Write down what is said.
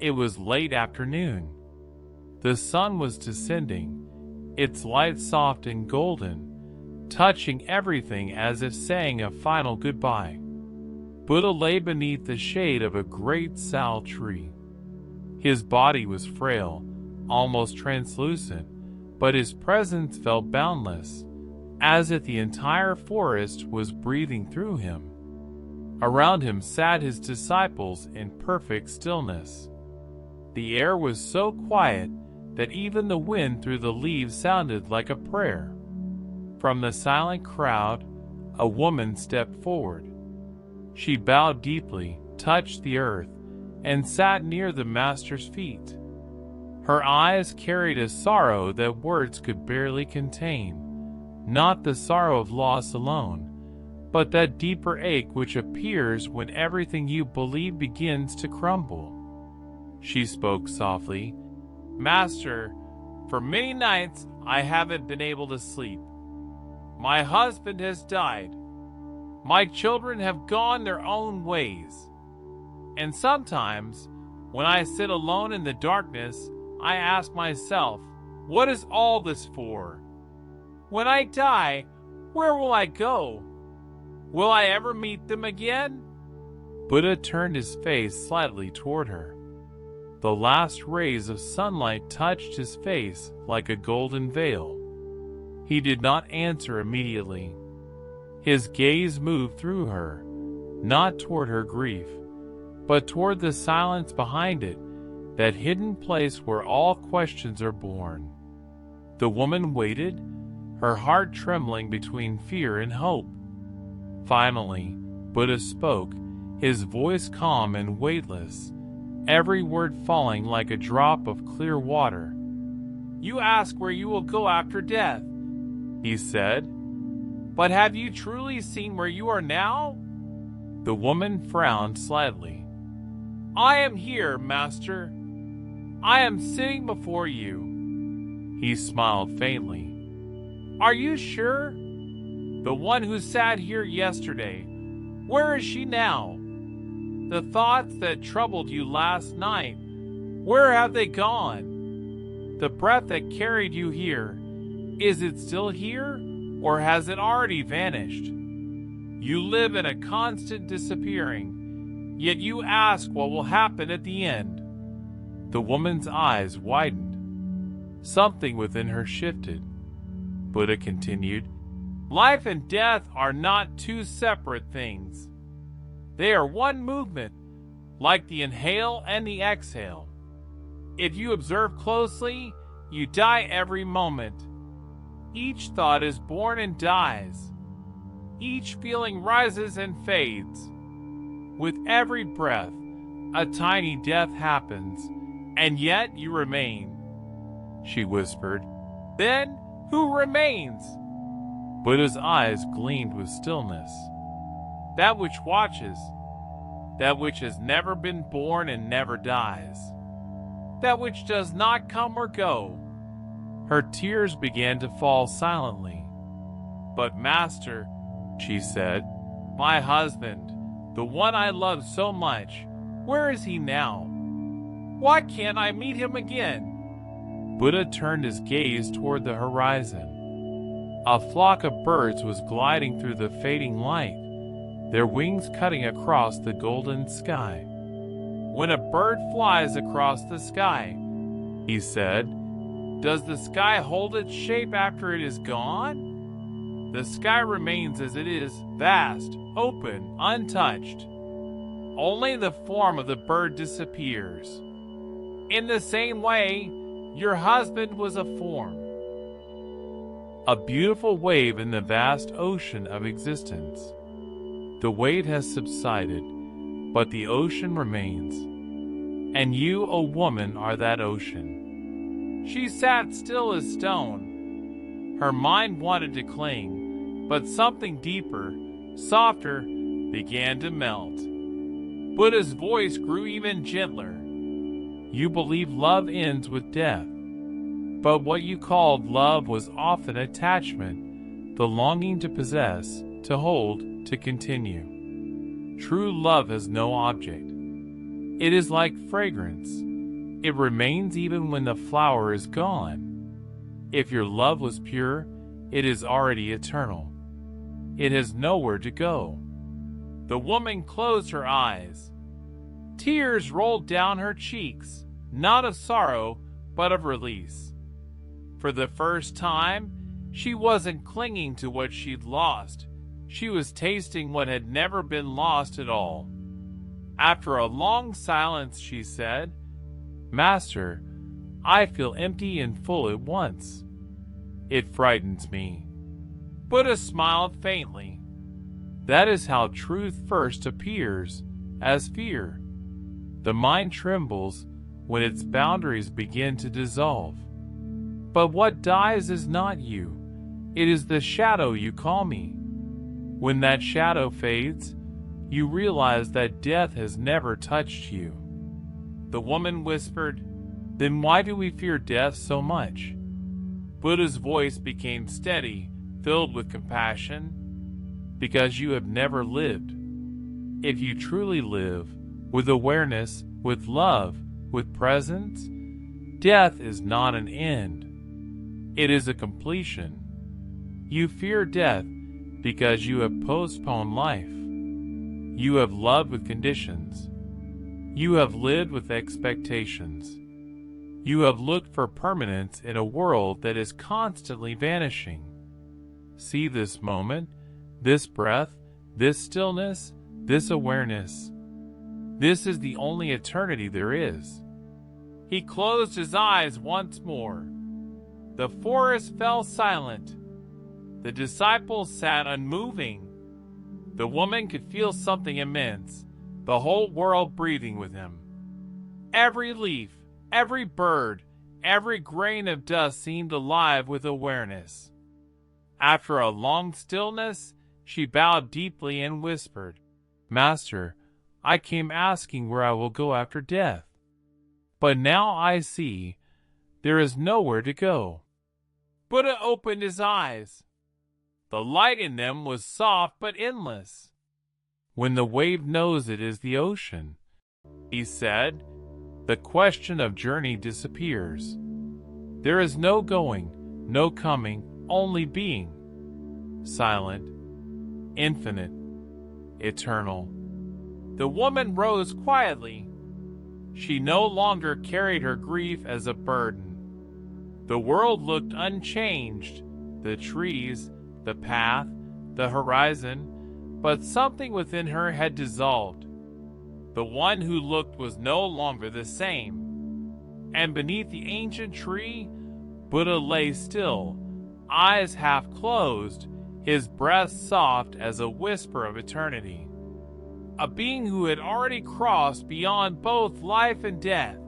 It was late afternoon. The sun was descending, its light soft and golden, touching everything as if saying a final goodbye. Buddha lay beneath the shade of a great sal tree. His body was frail, almost translucent, but his presence felt boundless, as if the entire forest was breathing through him. Around him sat his disciples in perfect stillness. The air was so quiet that even the wind through the leaves sounded like a prayer. From the silent crowd, a woman stepped forward. She bowed deeply, touched the earth, and sat near the Master's feet. Her eyes carried a sorrow that words could barely contain, not the sorrow of loss alone, but that deeper ache which appears when everything you believe begins to crumble. She spoke softly, "Master, for many nights I haven't been able to sleep. My husband has died. My children have gone their own ways. And sometimes, when I sit alone in the darkness, I ask myself, what is all this for? When I die, where will I go? Will I ever meet them again?" Buddha turned his face slightly toward her. The last rays of sunlight touched his face like a golden veil. He did not answer immediately. His gaze moved through her, not toward her grief, but toward the silence behind it, that hidden place where all questions are born. The woman waited, her heart trembling between fear and hope. Finally, Buddha spoke, his voice calm and weightless, every word falling like a drop of clear water. "You ask where you will go after death," he said. "But have you truly seen where you are now?" The woman frowned slightly. "I am here, Master. I am sitting before you." He smiled faintly. "Are you sure? The one who sat here yesterday, where is she now? The thoughts that troubled you last night, where have they gone? The breath that carried you here, is it still here, or has it already vanished? You live in a constant disappearing, yet you ask what will happen at the end." The woman's eyes widened. Something within her shifted. Buddha continued, "Life and death are not two separate things. They are one movement, like the inhale and the exhale. If you observe closely, you die every moment. Each thought is born and dies. Each feeling rises and fades. With every breath, a tiny death happens, and yet you remain." She whispered, "Then who remains?" Buddha's eyes gleamed with stillness. "That which watches, that which has never been born and never dies, that which does not come or go." Her tears began to fall silently. "But Master," she said, "my husband, the one I love so much, where is he now? Why can't I meet him again?" Buddha turned his gaze toward the horizon. A flock of birds was gliding through the fading light, their wings cutting across the golden sky. "When a bird flies across the sky," he said, "does the sky hold its shape after it is gone? The sky remains as it is, vast, open, untouched. Only the form of the bird disappears. In the same way, your husband was a form, a beautiful wave in the vast ocean of existence. The weight has subsided, but the ocean remains. And you, O woman, are that ocean." She sat still as stone. Her mind wanted to cling, but something deeper, softer, began to melt. Buddha's voice grew even gentler. "You believe love ends with death. But what you called love was often attachment, the longing to possess, to hold, to continue. True love has no object. It is like fragrance, It remains even when the flower is gone. If your love was pure, it is already eternal. It has nowhere to go. The woman closed her eyes. Tears rolled down her cheeks, not of sorrow, but of release. For the first time, she wasn't clinging to what she'd lost. She was tasting what had never been lost at all. After a long silence, she said, "Master, I feel empty and full at once. It frightens me." Buddha smiled faintly. That is how truth first appears, as fear. The mind trembles when its boundaries begin to dissolve. But what dies is not you. It is the shadow you call me. When that shadow fades, you realize that death has never touched you. The woman whispered, "Then why do we fear death so much?" Buddha's voice became steady, filled with compassion. Because you have never lived. If you truly live, with awareness, with love, with presence, death is not an end. It is a completion. You fear death because you have postponed life. You have loved with conditions. You have lived with expectations. You have looked for permanence in a world that is constantly vanishing. See this moment, this breath, this stillness, this awareness. This is the only eternity there is. He closed his eyes once more. The forest fell silent. The disciples sat unmoving. The woman could feel something immense, the whole world breathing with him. Every leaf, every bird, every grain of dust seemed alive with awareness. After a long stillness, she bowed deeply and whispered, "Master, I came asking where I will go after death. But now I see there is nowhere to go." Buddha opened his eyes. The light in them was soft but endless. When the wave knows it is the ocean, he said, the question of journey disappears. There is no going, no coming, only being. Silent, infinite, eternal. The woman rose quietly. She no longer carried her grief as a burden. The world looked unchanged, the trees, the path, the horizon, but something within her had dissolved. The one who looked was no longer the same. And beneath the ancient tree, Buddha lay still, eyes half closed, his breath soft as a whisper of eternity. A being who had already crossed beyond both life and death.